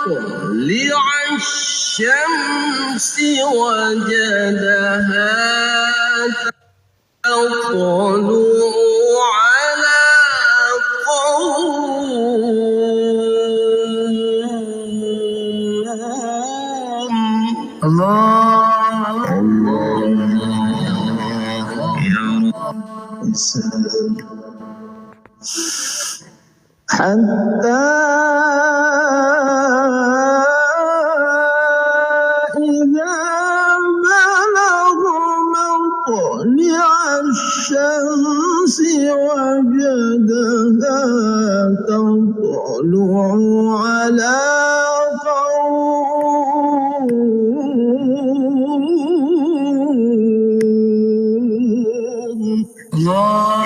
مطلع الشمس وجدها تطلع على قوم. الله يا رب. حتى إذا بلغ مطلع الشمس وجدها تطلع على قوم. الله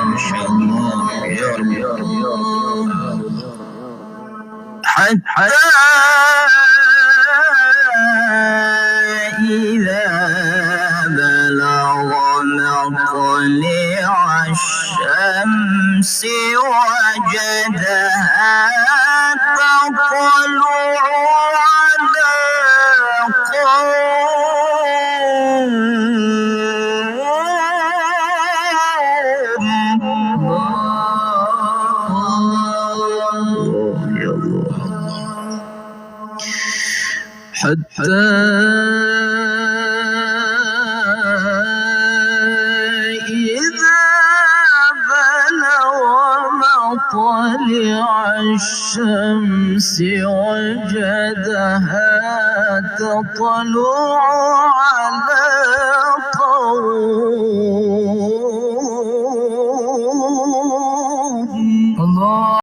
ما شاء الله يا رب يا رب يا رب. حتى إذا بلغ مطلع الشمس وجدها تطلع على حتى إذا بلغ مطلع الشمس وجدها تطلع على قوم.